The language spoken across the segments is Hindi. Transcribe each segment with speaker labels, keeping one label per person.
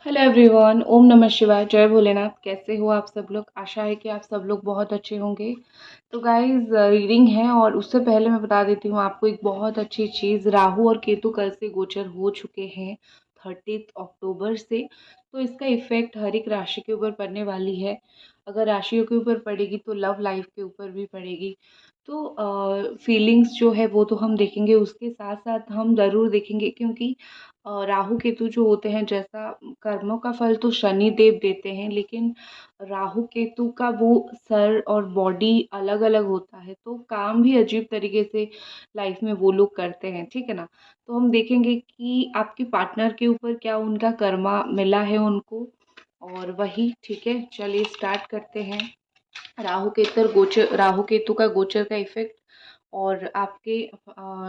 Speaker 1: हेलो एवरीवन, ओम नमः शिवाय, जय भोलेनाथ। कैसे हो आप सब लोग? आशा है कि आप सब लोग बहुत अच्छे होंगे। तो गाइस, रीडिंग है और उससे पहले मैं बता देती हूँ आपको एक बहुत अच्छी चीज़। राहु और केतु कल से गोचर हो चुके हैं 30 अक्टूबर से। तो इसका इफेक्ट हर एक राशि के ऊपर पड़ने वाली है। अगर राशियों के ऊपर पड़ेगी तो लव लाइफ के ऊपर भी पड़ेगी। तो फीलिंग्स जो है वो तो हम देखेंगे, उसके साथ साथ हम ज़रूर देखेंगे, क्योंकि राहु केतु जो होते हैं, जैसा कर्मों का फल तो शनि देव देते हैं, लेकिन राहु केतु का वो सर और बॉडी अलग अलग होता है, तो काम भी अजीब तरीके से लाइफ में वो लोग करते हैं। ठीक है ना? तो हम देखेंगे कि आपके पार्टनर के ऊपर क्या उनका कर्मा मिला है उनको, और वही। ठीक है, चलिए स्टार्ट करते हैं। राहु केतु का गोचर का इफेक्ट, और आपके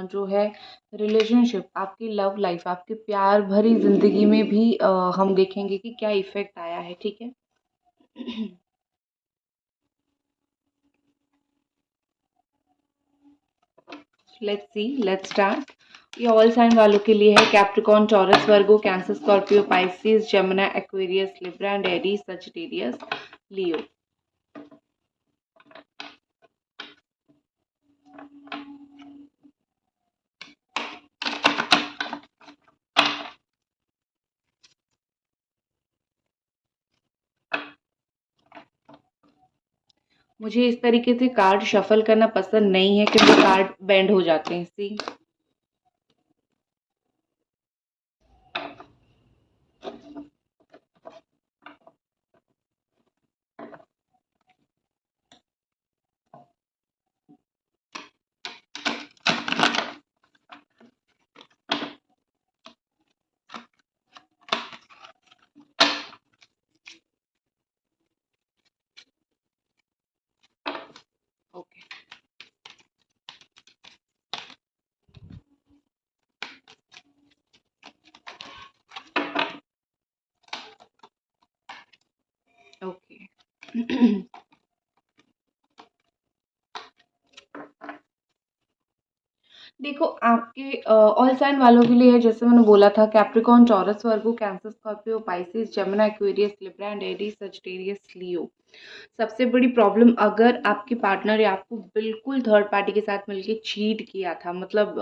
Speaker 1: जो है रिलेशनशिप, आपकी लव लाइफ, आपकी प्यार भरी जिंदगी में भी हम देखेंगे कि क्या इफेक्ट आया है। ठीक है। Let's see, let's start. ये ऑल साइन वालों के लिए है। Capricorn, Taurus, Virgo, Cancer, Scorpio, Pisces, Gemini, Aquarius, Libra and Aries, Sagittarius, Leo. मुझे इस तरीके से कार्ड शफल करना पसंद नहीं है, क्योंकि कार्ड बेंड हो जाते हैं। सी, ओके। ओके। देखो, आपके ऑल साइन वालों के लिए है, जैसे मैंने बोला था, Capricorn, Taurus, Virgo, Cancer, Scorpio, Pisces, Gemini, Aquarius, Libra and Aries, Sagittarius, Leo. सबसे बड़ी प्रॉब्लम, अगर आपके पार्टनर या आपको बिल्कुल थर्ड पार्टी के साथ मिलके चीट किया था, मतलब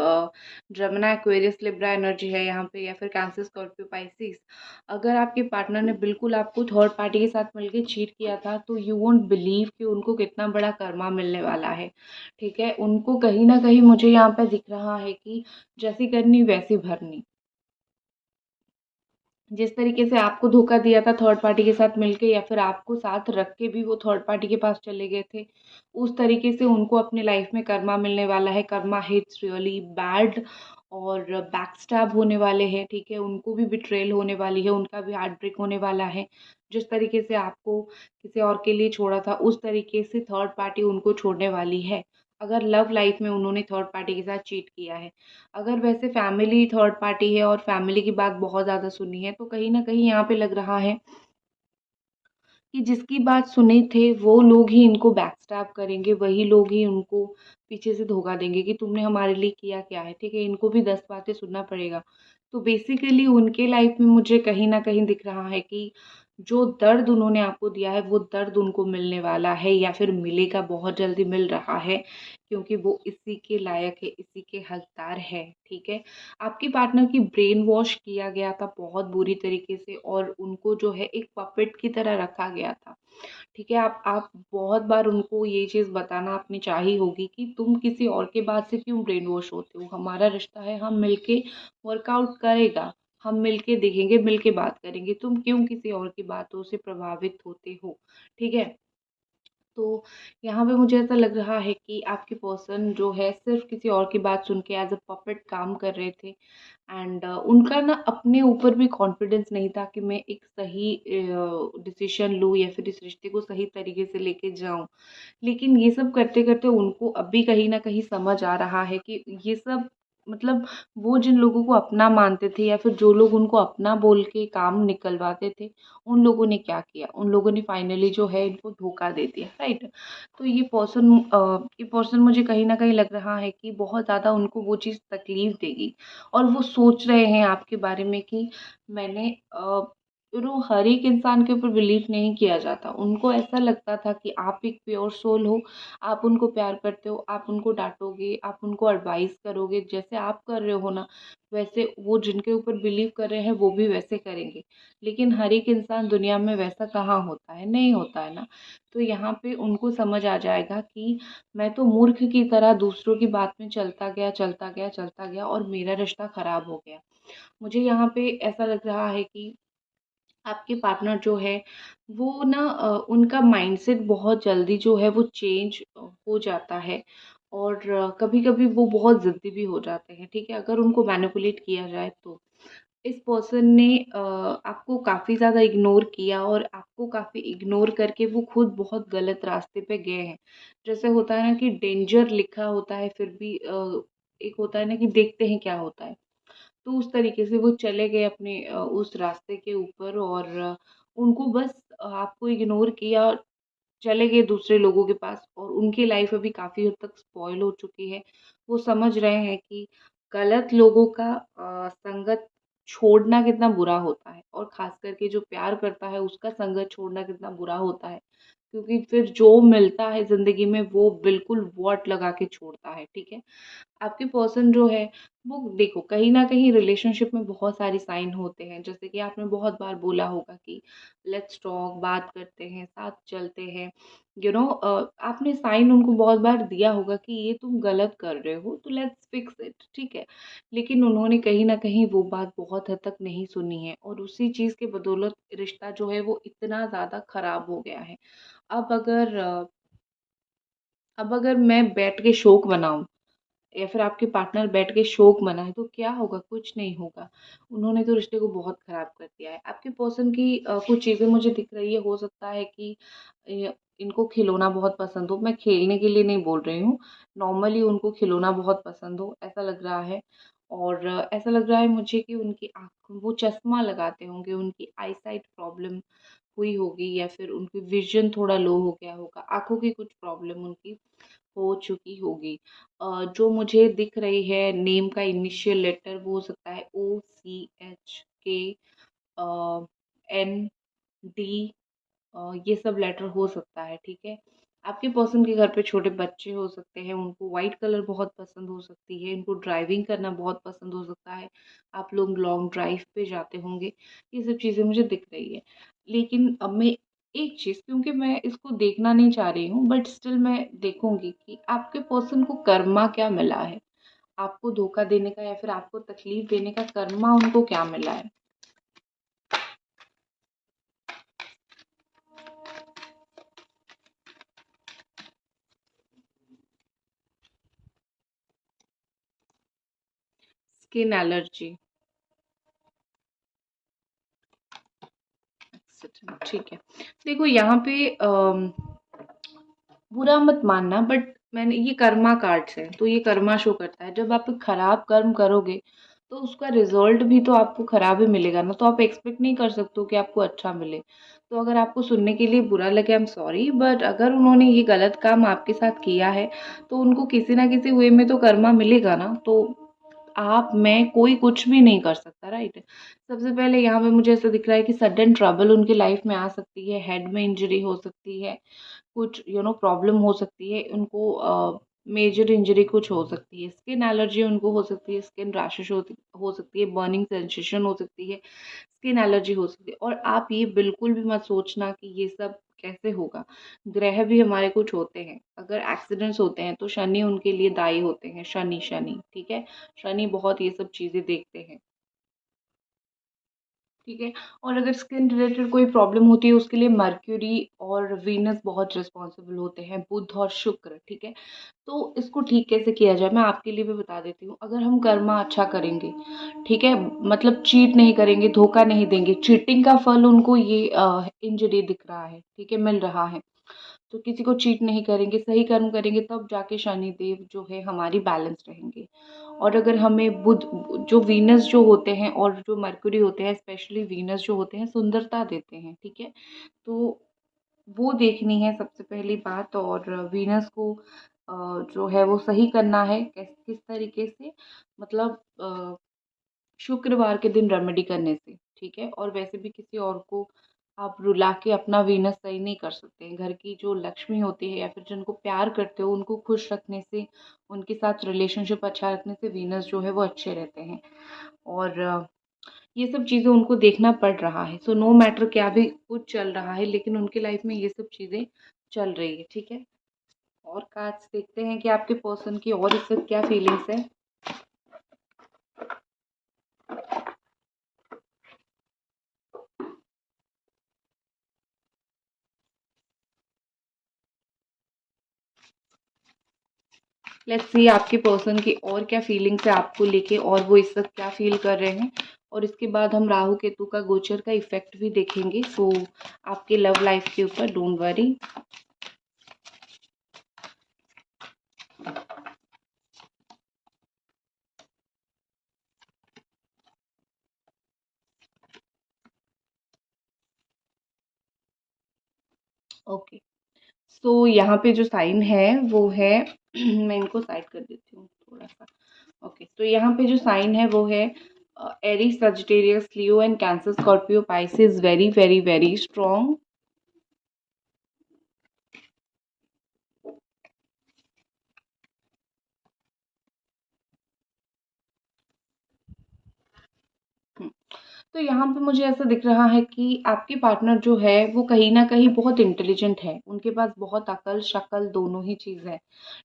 Speaker 1: जमुना, एक्वेरियस, लिब्रा एनर्जी है यहाँ पे, या फिर कैंसर, स्कॉर्पियो, पाइसिस। अगर आपके पार्टनर ने बिल्कुल आपको थर्ड पार्टी के साथ मिलके चीट किया था, तो यू वोंट बिलीव कि उनको कितना बड़ा कर्मा मिलने वाला है। ठीक है, उनको कहीं ना कहीं मुझे यहाँ पे दिख रहा है कि जैसी करनी वैसी भरनी। जिस तरीके से आपको धोखा दिया था थर्ड पार्टी के साथ मिलके, या फिर आपको साथ रख के भी वो थर्ड पार्टी के पास चले गए थे, उस तरीके से उनको अपने लाइफ में कर्मा मिलने वाला है। कर्मा हिट्स रियली बैड, और बैक स्टैब होने वाले हैं। ठीक है, उनको भी बिट्रेल होने वाली है, उनका भी हार्ट ब्रेक होने वाला है। जिस तरीके से आपको किसी और के लिए छोड़ा था, उस तरीके से थर्ड पार्टी उनको छोड़ने वाली है, अगर लव लाइफ में उन्होंने थर्ड पार्टी के साथ चीट किया है। अगर वैसे फैमिली थर्ड पार्टी है और फैमिली की बात बहुत ज़्यादा सुनी है, तो कहीं न कहीं यहाँ पे लग रहा है कि जिसकी बात सुने थे वो लोग ही इनको बैकस्टैब करेंगे, वही लोग ही उनको पीछे से धोखा देंगे कि तुमने हमारे लिए किया क्या है। ठीक है, इनको भी 10 बातें सुनना पड़ेगा। तो बेसिकली उनके लाइफ में मुझे कहीं न कहीं दिख रहा है कि जो दर्द उन्होंने आपको दिया है, वो दर्द उनको मिलने वाला है, या फिर मिलेगा, बहुत जल्दी मिल रहा है, क्योंकि वो इसी के लायक है, इसी के हकदार है। ठीक है, आपके पार्टनर की ब्रेन वॉश किया गया था बहुत बुरी तरीके से, और उनको जो है एक पपेट की तरह रखा गया था। ठीक है, आप बहुत बार उनको ये चीज़ बताना आपने चाही होगी कि तुम किसी और के बात से क्यों ब्रेन वॉश होते हो, हमारा रिश्ता है, हम मिलके वर्कआउट करेगा, हम मिलके देखेंगे, मिलके बात करेंगे, तुम क्यों किसी और की बातों से प्रभावित होते हो। ठीक है, तो यहाँ पे मुझे ऐसा लग रहा है कि आपके पर्सन जो है सिर्फ किसी और की बात सुन के एज अ पपेट काम कर रहे थे, एंड उनका ना अपने ऊपर भी कॉन्फिडेंस नहीं था कि मैं एक सही डिसीजन लूँ, या फिर इस रिश्ते को सही तरीके से लेके जाऊँ। लेकिन ये सब करते करते उनको अभी कहीं ना कहीं समझ आ रहा है कि ये सब, मतलब वो जिन लोगों को अपना मानते थे, या फिर जो लोग उनको अपना बोल के काम निकलवाते थे, उन लोगों ने क्या किया, उन लोगों ने फाइनली जो है इनको धोखा दे दिया। राइट? तो ये पर्सन मुझे कहीं ना कहीं लग रहा है कि बहुत ज़्यादा उनको वो चीज़ तकलीफ देगी, और वो सोच रहे हैं आपके बारे में कि मैंने हर एक इंसान के ऊपर बिलीव नहीं किया जाता। उनको ऐसा लगता था कि आप एक प्योर सोल हो, आप उनको प्यार करते हो, आप उनको डाँटोगे, आप उनको एडवाइस करोगे, जैसे आप कर रहे हो ना, वैसे वो जिनके ऊपर बिलीव कर रहे हैं वो भी वैसे करेंगे। लेकिन हर एक इंसान दुनिया में वैसा कहाँ होता है, नहीं होता है ना। तो यहाँ पे उनको समझ आ जाएगा कि मैं तो मूर्ख की तरह दूसरों की बात में चलता गया, चलता गया, चलता गया और मेरा रिश्ता खराब हो गया। मुझे यहाँ पे ऐसा लग रहा है कि आपके पार्टनर जो है वो ना उनका माइंडसेट बहुत जल्दी जो है वो चेंज हो जाता है और कभी-कभी वो बहुत ज़िद्दी भी हो जाते हैं, ठीक है? अगर उनको मैनिपुलेट किया जाए तो। इस पर्सन ने आपको काफ़ी ज़्यादा इग्नोर किया और आपको काफ़ी इग्नोर करके वो खुद बहुत गलत रास्ते पे गए हैं। जैसे होता है ना कि डेंजर लिखा होता है फिर भी एक होता है ना कि देखते हैं क्या होता है। तो उस तरीके से वो चले गए अपने उस रास्ते के ऊपर और उनको बस आपको इग्नोर किया और चले गए दूसरे लोगों के पास और उनकी लाइफ अभी काफ़ी हद तक स्पॉइल हो चुकी है। वो समझ रहे हैं कि गलत लोगों का संगत छोड़ना कितना बुरा होता है और ख़ास करके जो प्यार करता है उसका संगत छोड़ना कितना बुरा होता है। क्योंकि फिर जो मिलता है ज़िंदगी में वो बिल्कुल वाट लगा के छोड़ता है, ठीक है? आपके पर्सन जो है वो देखो कहीं न कहीं रिलेशनशिप में बहुत सारी साइन होते हैं। जैसे कि आपने बहुत बार बोला होगा कि लेट्स टॉक, बात करते हैं, साथ चलते हैं। आपने साइन उनको बहुत बार दिया होगा कि ये तुम गलत कर रहे हो तो लेट्स फिक्स इट, ठीक है। लेकिन उन्होंने कहीं न कहीं वो बात बहुत हद तक नहीं सुनी है और उसी चीज़ के बदौलत रिश्ता जो है वो इतना ज़्यादा खराब हो गया है। अब अगर अ, अब अगर मैं बैठ के शोक मनाऊँ या फिर आपके पार्टनर बैठ के शोक मनाए तो क्या होगा? कुछ नहीं होगा। उन्होंने तो रिश्ते को बहुत ख़राब कर दिया है। आपके पर्सन की कुछ चीज़ें मुझे दिख रही है, हो सकता है कि इनको खिलौना बहुत पसंद हो। मैं खेलने के लिए नहीं बोल रही हूँ, नॉर्मली उनको खिलौना बहुत पसंद हो, ऐसा लग रहा है। और ऐसा लग रहा है मुझे कि उनकी आँख वो चश्मा लगाते होंगे, उनकी आई साइट प्रॉब्लम हुई होगी या फिर उनकी विज़न थोड़ा लो हो गया होगा, आँखों की कुछ प्रॉब्लम उनकी हो चुकी होगी। जो मुझे दिख रही है नेम का इनिशियल लेटर वो हो सकता है OCHK ND ये सब लेटर हो सकता है, ठीक है? आपके पर्सन के घर पे छोटे बच्चे हो सकते हैं, उनको व्हाइट कलर बहुत पसंद हो सकती है, इनको ड्राइविंग करना बहुत पसंद हो सकता है, आप लोग लॉन्ग ड्राइव पे जाते होंगे, ये सब चीज़ें मुझे दिख रही है। लेकिन अब मैं एक चीज़ क्योंकि मैं इसको देखना नहीं चाह रही हूँ बट स्टिल मैं देखूँगी कि आपके पर्सन को कर्मा क्या मिला है? आपको धोखा देने का या फिर आपको तकलीफ देने का कर्मा उनको क्या मिला है? स्किन एलर्जी, ठीक है। देखो यहाँ पे बुरा मत मानना बट मैंने ये कर्मा कार्ड्स हैं, तो ये कर्मा शो करता है। जब आप खराब कर्म करोगे, तो उसका रिज़ल्ट भी तो आपको खराब ही मिलेगा ना, तो आप एक्सपेक्ट नहीं कर सकते हो कि आपको अच्छा मिले। तो अगर आपको सुनने के लिए बुरा लगे आई एम सॉरी बट अगर उन्होंने ये गलत काम आपके साथ किया है, तो उनको किसी न किसी वे में तो कर्मा मिलेगा ना। तो आप, मैं, कोई कुछ भी नहीं कर सकता, राइट? सबसे पहले यहाँ पे मुझे ऐसा दिख रहा है कि सडन ट्रबल उनकी लाइफ में आ सकती है, हेड में इंजरी हो सकती है, कुछ प्रॉब्लम हो सकती है, उनको मेजर इंजरी कुछ हो सकती है, स्किन एलर्जी उनको हो सकती है, स्किन रैशेज़ हो सकती है, बर्निंग सेंसेशन हो सकती है, स्किन एलर्जी हो सकती है और आप ये बिल्कुल भी मत सोचना कि ये सब कैसे होगा। ग्रह भी हमारे कुछ होते हैं, अगर एक्सीडेंट्स होते हैं तो शनि उनके लिए दायी होते हैं, शनि शनि, ठीक है? शनि बहुत ये सब चीज़ें देखते हैं। ठीक है? और अगर स्किन रिलेटेड कोई प्रॉब्लम होती है उसके लिए मर्क्यूरी और वीनस बहुत रिस्पॉन्सिबल होते हैं, बुध और शुक्र, ठीक है? तो इसको ठीक कैसे किया जाए मैं आपके लिए भी बता देती हूँ। अगर हम कर्मा अच्छा करेंगे, ठीक है? मतलब चीट नहीं करेंगे, धोखा नहीं देंगे, चीटिंग का फल उनको ये इंजरी दिख रहा है, ठीक है? मिल रहा है। तो किसी को चीट नहीं करेंगे, सही कर्म करेंगे तब जाके शनिदेव जो है हमारी बैलेंस रहेंगे। और अगर हमें बुध जो वीनस जो होते हैं और जो मरकरी होते हैं स्पेशली वीनस जो होते हैं सुंदरता देते हैं, ठीक है? तो वो देखनी है सबसे पहली बात और वीनस को जो है वो सही करना है किस तरीके से मतलब शुक्रवार के दिन रेमेडी करने से, ठीक है? और वैसे भी किसी और को आप रुला के अपना वीनस सही नहीं कर सकते हैं। घर की जो लक्ष्मी होती है या फिर जिनको प्यार करते हो उनको खुश रखने से, उनके साथ रिलेशनशिप अच्छा रखने से वीनस जो है वो अच्छे रहते हैं। और ये सब चीज़ें उनको देखना पड़ रहा है। सो नो मैटर क्या भी कुछ चल रहा है, लेकिन उनकी लाइफ में ये सब चीज़ें चल रही है, ठीक है? और कार्ड्स देखते हैं कि आपके पर्सन की और इस वक़्त क्या फीलिंग्स है। लेट्स सी आपके पर्सन की और क्या फीलिंग्स है आपको लेके, और वो इस वक़्त क्या फ़ील कर रहे हैं। और इसके बाद हम राहु केतु का गोचर का इफ़ेक्ट भी देखेंगे। सो आपके लव लाइफ़ के ऊपर, डोंट वरी। ओके। सो यहाँ पे जो साइन है वो है मैं इनको साइड कर देती हूँ थोड़ा-सा। ओके, तो यहाँ पे जो साइन है वो है Aries, Sagittarius, Leo and cancer, Scorpio, Pisces, very very very strong. तो यहाँ पे मुझे ऐसा दिख रहा है कि आपके पार्टनर जो है वो कहीं न कहीं बहुत इंटेलिजेंट है। उनके पास बहुत अकल, शकल दोनों ही चीज़ है।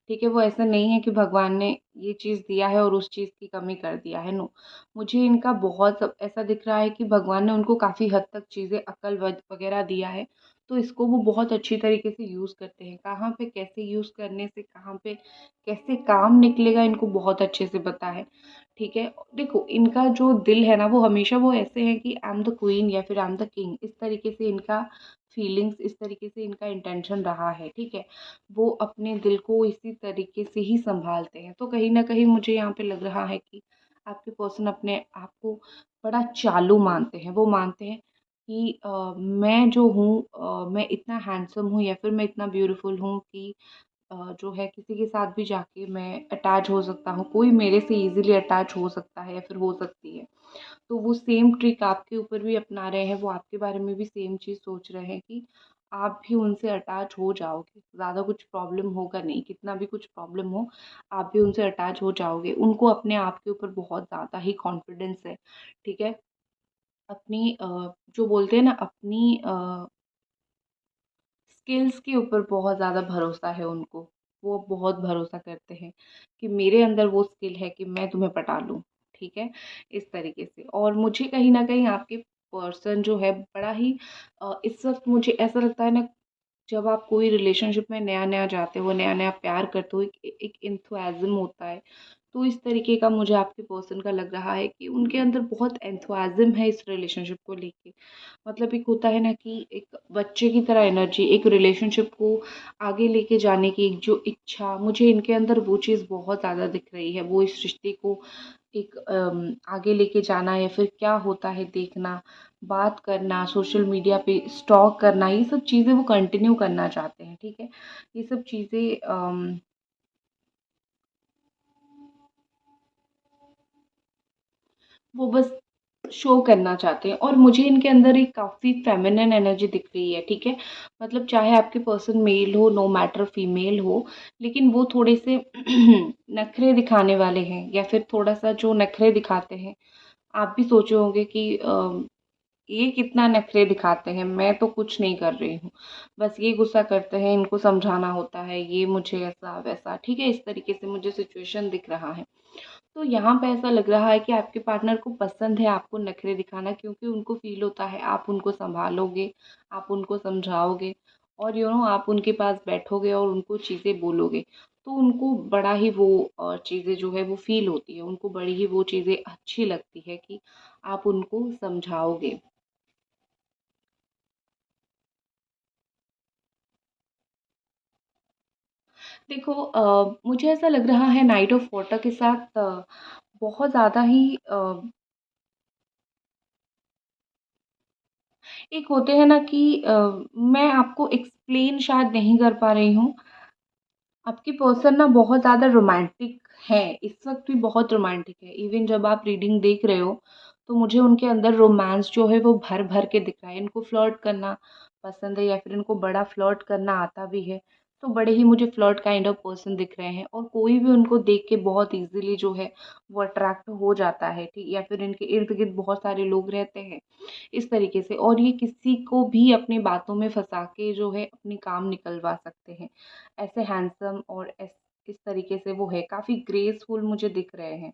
Speaker 1: ठीक है? वो ऐसा नहीं है कि भगवान ने ये चीज़ दिया है और उस चीज़ की कमी कर दिया है, नो। मुझे इनका बहुत ऐसा दिख रहा है कि भगवान ने उनको काफ़ी हद तक चीज़ें, अकल वगैरह दिया है, तो इसको वो बहुत अच्छी तरीके से यूज़ करते हैं। कहाँ पे कैसे यूज़ करने से कहाँ पे कैसे काम निकलेगा इनको बहुत अच्छे से पता है। ठीक है? देखो, इनका जो दिल है ना वो हमेशा वो ऐसे है कि आई एम द क्वीन या फिर आई एम द किंग, इस तरीके से इनका फीलिंग्स, इस तरीके से इनका इंटेंशन रहा है, ठीक है? वो अपने दिल को इसी तरीके से ही सँभालते हैं। तो कहीं न कहीं मुझे यहाँ पे लग रहा है कि आपके पर्सन अपने आप को बड़ा चालू मानते हैं। वो मानते हैं कि मैं जो हूँ, मैं इतना हैंडसम हूँ या फिर मैं इतना ब्यूटीफुल हूँ कि जो है किसी के साथ भी जाके मैं अटैच हो सकता हूँ, कोई मेरे से ईज़िली अटैच हो सकता है या फिर हो सकती है। तो वो सेम ट्रिक आपके ऊपर भी अपना रहे हैं, वो आपके बारे में भी सेम चीज़ सोच रहे हैं कि आप भी उनसे अटैच हो जाओगे, ज़्यादा कुछ प्रॉब्लम होगा नहीं, कितना भी कुछ प्रॉब्लम हो, आप भी उनसे अटैच हो जाओगे। उनको अपने आप के ऊपर बहुत ज़्यादा ही कॉन्फिडेंस है, ठीक है? अपनी जो बोलते हैं ना, अपनी स्किल्स के ऊपर बहुत ज़्यादा भरोसा है उनको। वो बहुत भरोसा करते हैं कि मेरे अंदर वो स्किल है कि मैं तुम्हें पटा लूँ, ठीक है? इस तरीके से। और मुझे कहीं न कहीं आपके पर्सन जो है बड़ा ही इस वक़्त मुझे ऐसा लगता है ना, जब आप कोई रिलेशनशिप में नया-नया जाते हो, नया-नया प्यार करते हो, एक एक एंथुसियाज़्म होता है। तो इस तरीके का मुझे आपके पर्सन का लग रहा है कि उनके अंदर बहुत एंथुसियाज़्म है इस रिलेशनशिप को लेके। मतलब एक होता है ना कि एक बच्चे की तरह एनर्जी, एक रिलेशनशिप को आगे लेके जाने की एक जो इच्छा, मुझे इनके अंदर वो चीज़ बहुत ज़्यादा दिख रही है। वो इस रिश्ते को एक आगे लेके जाना या फिर क्या होता है देखना, बात करना, सोशल मीडिया पे स्टॉक करना, ये सब चीज़ें वो कंटिन्यू करना चाहते हैं, ठीक है? ये सब चीज़ें वो बस शो करना चाहते हैं। और मुझे इनके अंदर एक काफ़ी फेमिनिन एनर्जी दिख रही है, ठीक है? मतलब चाहे आपके पर्सन मेल हो, नो मैटर फीमेल हो, लेकिन वो थोड़े से नखरे दिखाने वाले हैं या फिर थोड़ा-सा जो नखरे दिखाते हैं, आप भी सोचे होंगे कि ये कितना नखरे दिखाते हैं, मैं तो कुछ नहीं कर रही हूँ। बस ये गुस्सा करते हैं, इनको समझाना होता है, ये मुझे ऐसा-वैसा, ठीक है? इस तरीके से मुझे सिचुएशन दिख रहा है। तो यहाँ पे ऐसा लग रहा है कि आपके पार्टनर को पसंद है आपको नखरे दिखाना, क्योंकि उनको फ़ील होता है आप उनको सँभालोगे, आप उनको समझाओगे और आप उनके पास बैठोगे और उनको चीज़ें बोलोगे। तो उनको बड़ा ही वो चीज़ें जो है वो फ़ील होती है, उनको बड़ी ही वो चीज़ें अच्छी लगती है कि आप उनको समझाओगे। देखो, मुझे ऐसा लग रहा है नाइट ऑफ वाटर के साथ बहुत ज़्यादा ही एक होते हैं ना कि मैं आपको एक्सप्लेन शायद नहीं कर पा रही हूँ। आपकी पर्सन ना बहुत ज़्यादा रोमांटिक है, इस वक़्त भी बहुत रोमांटिक है। इवन जब आप रीडिंग देख रहे हो, तो मुझे उनके अंदर रोमांस जो है वो भर-भर के दिख रहा है। इनको फ्लर्ट करना पसंद है या फिर इनको बड़ा फ्लर्ट करना आता भी है। तो बड़े ही मुझे फ्लर्ट काइंड ऑफ पर्सन दिख रहे हैं और कोई भी उनको देख के बहुत ईज़िली जो है वो अट्रैक्ट हो जाता है, ठीक या फिर इनके इर्द-गिर्द बहुत सारे लोग रहते हैं, इस तरीके से और ये किसी को भी अपनी बातों में फँसा के जो है अपनी काम निकलवा सकते हैं। ऐसे हैंडसम और इस तरीके से वो है, काफ़ी ग्रेसफुल मुझे दिख रहे हैं,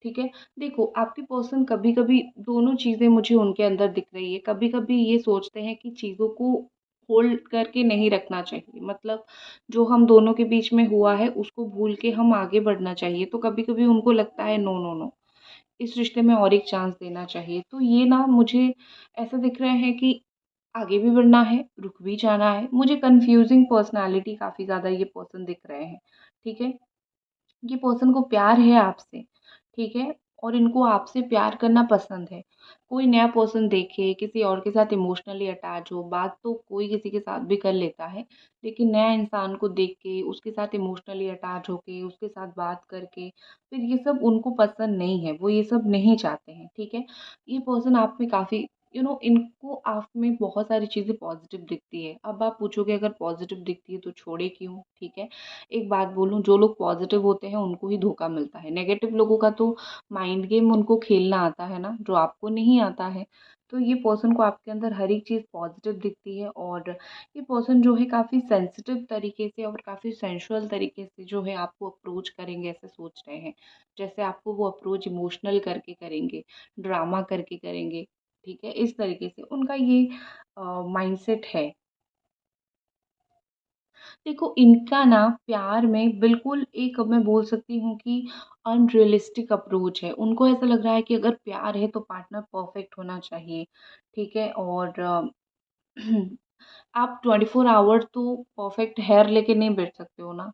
Speaker 1: ठीक है? देखो, आपके पर्सन कभी-कभी दोनों चीज़ें मुझे उनके अंदर दिख रही है। कभी-कभी ये सोचते हैं कि चीज़ों को होल्ड करके नहीं रखना चाहिए, मतलब जो हम दोनों के बीच में हुआ है, उसको भूल के हम आगे बढ़ना चाहिए। तो कभी-कभी उनको लगता है नो, नो, नो, इस रिश्ते में और एक चांस देना चाहिए। तो ये ना मुझे ऐसा दिख रहा है कि आगे भी बढ़ना है, रुक भी जाना है। मुझे कन्फ्यूज़िंग पर्सनैलिटी काफ़ी ज़्यादा ये पर्सन दिख रहे हैं, ठीक है? ये पर्सन को प्यार है आपसे, ठीक है? और इनको आपसे प्यार करना पसंद है। कोई नया पर्सन देखे, किसी और के साथ इमोशनली अटैच हो, बात तो कोई किसी के साथ भी कर लेता है, लेकिन नया इंसान को देख के, उसके साथ इमोशनली अटैच होके, उसके साथ बात करके, फिर ये सब उनको पसंद नहीं है, वो ये सब नहीं चाहते हैं, ठीक है? ये पर्सन आप में काफ़ी इनको आप में बहुत सारी चीज़ें पॉज़िटिव दिखती है। अब आप पूछोगे अगर पॉज़िटिव दिखती है तो छोड़े क्यों, ठीक है? एक बात बोलूँ, जो लोग पॉज़िटिव होते हैं उनको ही धोखा मिलता है। नेगेटिव लोगों का तो माइंड गेम उनको खेलना आता है ना, जो आपको नहीं आता है। तो ये पर्सन को आपके अंदर हर एक चीज़ पॉज़िटिव दिखती है और ये पर्सन जो है काफ़ी सेंसिटिव तरीके से और काफ़ी सेंसुअल तरीके से जो है आपको अप्रोच करेंगे ऐसे सोच रहे हैं। जैसे आपको वो अप्रोच इमोशनल करके करेंगे, ड्रामा करके करेंगे, ठीक है? इस तरीके से उनका ये माइंडसेट है। देखो, इनका ना प्यार में बिल्कुल एक मैं बोल सकती हूँ कि अनरियलिस्टिक अप्रोच है। उनको ऐसा लग रहा है कि अगर प्यार है तो पार्टनर परफेक्ट होना चाहिए, ठीक है? और आप 24 आवर तो परफेक्ट हेयर लेके नहीं बैठ सकते हो ना।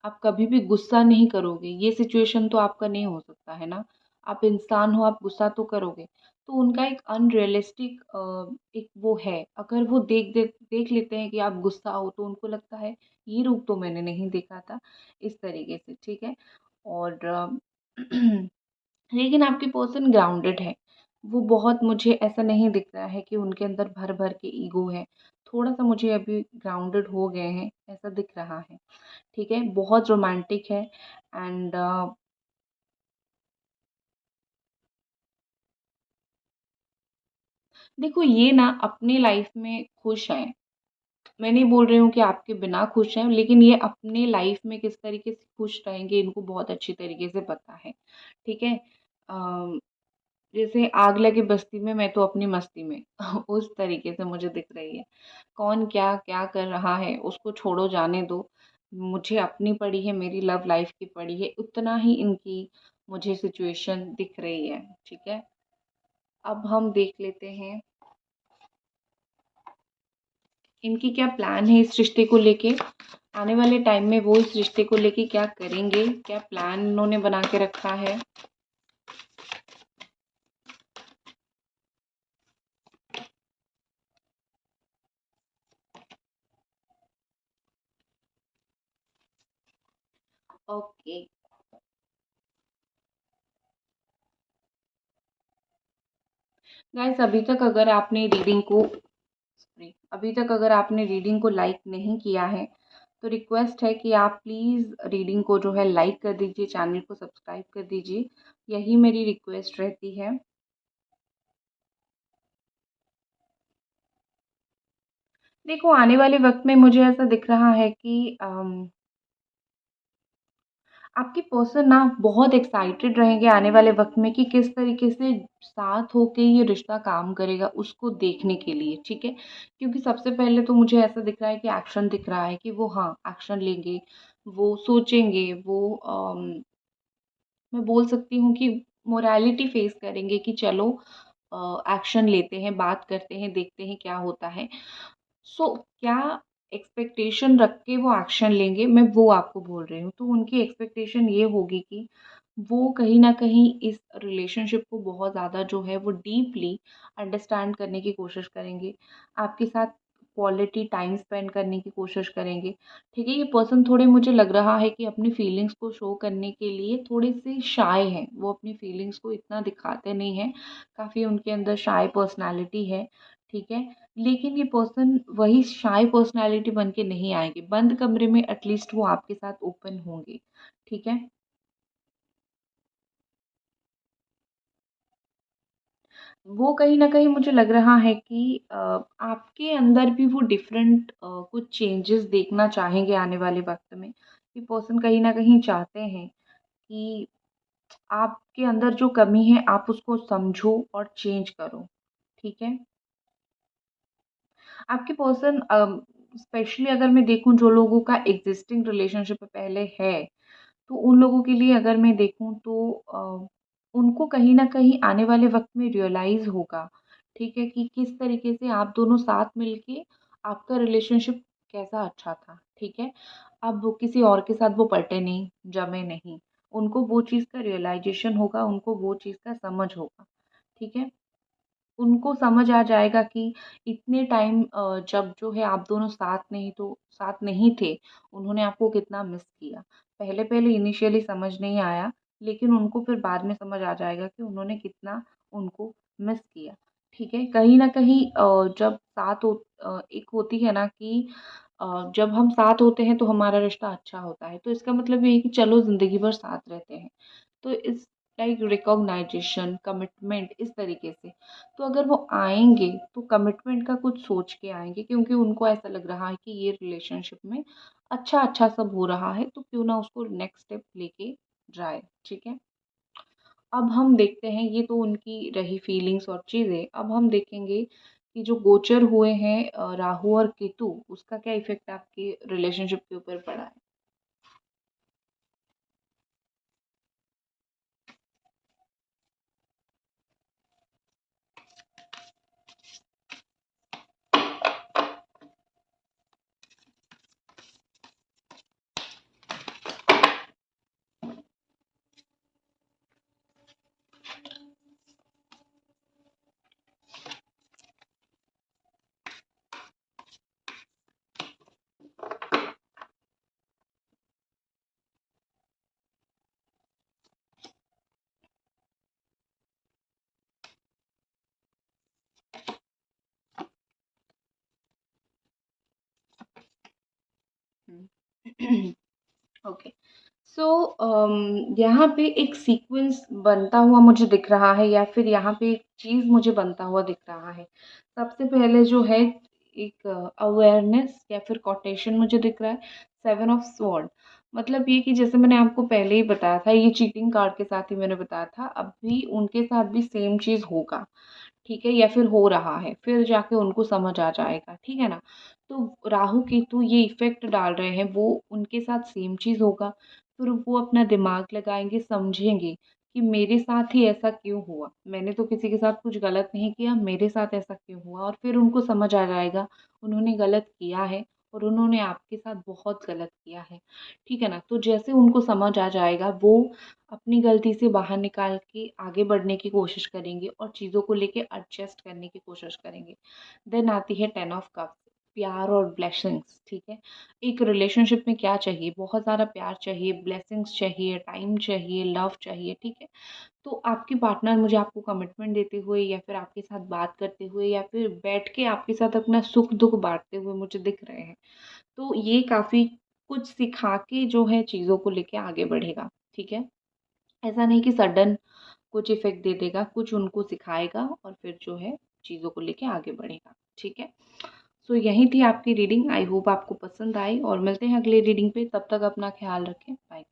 Speaker 1: आप कभी भी गुस्सा नहीं करोगे, ये सिचुएशन तो आपका नहीं हो सकता है ना। आप इंसान हो, आप गुस्सा तो करोगे। तो उनका एक अनरियलिस्टिक एक वो है, अगर वो देख लेते हैं कि आप गुस्सा हो तो उनको लगता है ये रूप तो मैंने नहीं देखा था, इस तरीके से, ठीक है? और लेकिन आपकी पर्सन ग्राउंडेड है। वो बहुत मुझे ऐसा नहीं दिख रहा है कि उनके अंदर भर-भर के ईगो है। थोड़ा-सा मुझे अभी ग्राउंडेड हो गए हैं, ऐसा दिख रहा है। ठीक है? बहुत रोमांटिक है एंड देखो ये ना अपनी लाइफ़ में खुश हैं। मैं नहीं बोल रही हूँ कि आपके बिना खुश हैं, लेकिन ये अपने लाइफ़ में किस तरीके से खुश रहेंगे इनको बहुत अच्छी तरीके से पता है। ठीक है? अ, जैसे आग लगे बस्ती में मैं तो अपनी मस्ती में उस तरीके से मुझे दिख रही है। कौन क्या कर रहा है उसको छोड़ो जाने दो। मुझे अपनी पड़ी है, मेरी लव लाइफ़ की पड़ी है, उतना ही इनकी मुझे सिचुएशन दिख रही है। ठीक है? अब हम देख लेते हैं इनकी क्या प्लान है इस रिश्ते को लेके। आने वाले टाइम में वो इस रिश्ते को लेके क्या करेंगे, क्या प्लान उन्होंने बना के रखा है। ओके। गाइस अभी तक अगर आपने रीडिंग को लाइक नहीं किया है तो रिक्वेस्ट है कि आप प्लीज़ रीडिंग को जो है लाइक कर दीजिए, चैनल को सब्सक्राइब कर दीजिए, यही मेरी रिक्वेस्ट रहती है। देखो, आने वाले वक्त में मुझे ऐसा दिख रहा है कि आपके पर्सन ना बहुत एक्साइटेड रहेंगे आने वाले वक़्त में कि किस तरीके से साथ होके ये रिश्ता काम करेगा उसको देखने के लिए, ठीक है? क्योंकि सबसे पहले तो मुझे ऐसा दिख रहा है कि एक्शन दिख रहा है कि वो हाँ, एक्शन लेंगे, वो सोचेंगे, मैं बोल सकती हूँ कि मोरालिटी फेस करेंगे कि चलो एक्शन लेते हैं, बात करते हैं, देखते हैं क्या होता है। सो क्या एक्सपेक्टेशन रख के वो एक्शन लेंगे, मैं वो आपको बोल रही हूँ। तो उनकी एक्सपेक्टेशन ये होगी कि वो कहीं न कहीं इस रिलेशनशिप को बहुत ज़्यादा जो है वो डीपली अंडरस्टैंड करने की कोशिश करेंगे। आपके साथ क्वालिटी टाइम स्पेंड करने की कोशिश करेंगे। ठीक है, ये पर्सन थोड़े मुझे लग रहा है कि अपनी फीलिंग्स को शो करने के लिए थोड़े से शाय हैं, वो अपनी फीलिंग्स को इतना दिखाते नहीं हैं, काफ़ी उनके अंदर शाय पर्सनैलिटी है। ठीक है, लेकिन ये पर्सन वही शाय पर्सनैलिटी बन के नहीं आएँगे, बंद कमरे में एटलीस्ट वो आपके साथ ओपन होंगे। ठीक है? वो कहीं न कहीं मुझे लग रहा है कि आपके अंदर भी वो डिफ़रेंट कुछ चेंजेस देखना चाहेंगे आने वाले वक़्त में। ये पर्सन कहीं न कहीं चाहते हैं कि आपके अंदर जो कमी है आप उसको समझो और चेंज करो। ठीक है? आपके पर्सन स्पेशली अगर मैं देखूँ जो लोगों का एक्सिस्टिंग रिलेशनशिप पहले है, तो उन लोगों के लिए अगर मैं देखूँ तो उनको कहीं न कहीं आने वाले वक़्त में रियलाइज़ होगा, ठीक है, कि किस तरीके से आप दोनों साथ मिलके आपका रिलेशनशिप कैसा अच्छा था, ठीक है। अब वो किसी और के साथ वो पटे नहीं, जमे नहीं, उनको वो चीज़ का रियलाइज़ेशन होगा, उनको वो चीज़ का समझ होगा, ठीक है। उनको समझ आ जाएगा कि इतने टाइम जब जो है आप दोनों साथ नहीं थे, उन्होंने आपको कितना मिस किया। पहले-पहले इनिशियली समझ नहीं आया, लेकिन उनको फिर बाद में समझ आ जाएगा कि उन्होंने कितना उनको मिस किया, ठीक है? कहीं न कहीं जब एक होती है ना कि जब हम साथ होते हैं तो हमारा रिश्ता अच्छा होता है, तो इसका मतलब ये है कि चलो ज़िंदगी भर साथ रहते हैं। तो इट्स लाइक रिकॉग्नाइजेशन, कमिटमेंट इस तरीके से। तो अगर वो आएँगे तो कमिटमेंट का कुछ सोच के आएँगे क्योंकि उनको ऐसा लग रहा है कि ये रिलेशनशिप में अच्छा-अच्छा सब हो रहा है, तो क्यों ना उसको नेक्स्ट स्टेप लेके जाए, ठीक है? अब हम देखते हैं ये तो उनकी रही फीलिंग्स और चीज़ें, अब हम देखेंगे कि जो गोचर हुए हैं राहु और केतु, उसका क्या इफ़ेक्ट आपके रिलेशनशिप के ऊपर पड़ा है? हुँ। ओके। सो यहाँ पे एक सीक्वेंस बनता हुआ मुझे दिख रहा है या फिर यहाँ पे एक चीज़ मुझे बनता हुआ दिख रहा है। सबसे पहले जो है एक अवेयरनेस या फिर कोटेशन मुझे दिख रहा है, 7 ऑफ स्वॉर्ड। मतलब ये कि जैसे मैंने आपको पहले ही बताया था, ये चीटिंग कार्ड के साथ ही मैंने बताया था, अभी उनके साथ भी सेम चीज़ होगा। ठीक है? या फिर हो रहा है, फिर जाके उनको समझ आ जाएगा, ठीक है ना? तो राहु केतु ये इफ़ेक्ट डाल रहे हैं, वो उनके साथ सेम चीज़ होगा, फिर वो अपना दिमाग लगाएँगे, समझेंगे कि मेरे साथ ही ऐसा क्यों हुआ? मैंने तो किसी के साथ कुछ गलत नहीं किया, मेरे साथ ऐसा क्यों हुआ? और फिर उनको समझ आ जाएगा, उन्होंने गलत किया है और उन्होंने आपके साथ बहुत गलत किया है, ठीक है ना? तो जैसे उनको समझ आ जाएगा, वो अपनी गलती से बाहर निकाल के आगे बढ़ने की कोशिश करेंगे और चीज़ों को लेके एडजस्ट करने की कोशिश करेंगे। देन आती है 10 ऑफ कप्स, प्यार और ब्लेसिंग्स, ठीक है? एक रिलेशनशिप में क्या चाहिए? बहुत ज़्यादा प्यार चाहिए, ब्लेसिंग्स चाहिए, टाइम चाहिए, लव चाहिए, ठीक है? तो आपके पार्टनर मुझे आपको कमिटमेंट देते हुए या फिर आपके साथ बात करते हुए या फिर बैठ के आपके साथ अपना सुख-दुःख बाँटते हुए मुझे दिख रहे हैं। तो ये काफ़ी कुछ सिखा के जो है चीज़ों को लेके आगे बढ़ेगा, ठीक है? ऐसा नहीं कि सडन कुछ इफ़ेक्ट दे देगा, कुछ उनको सिखाएगा और फिर जो है चीज़ों को लेके आगे बढ़ेगा, ठीक है? सो यही थी आपकी रीडिंग, आई होप आपको पसंद आई और मिलते हैं अगली रीडिंग पे, तब तक अपना ख़्याल रखें, बाय।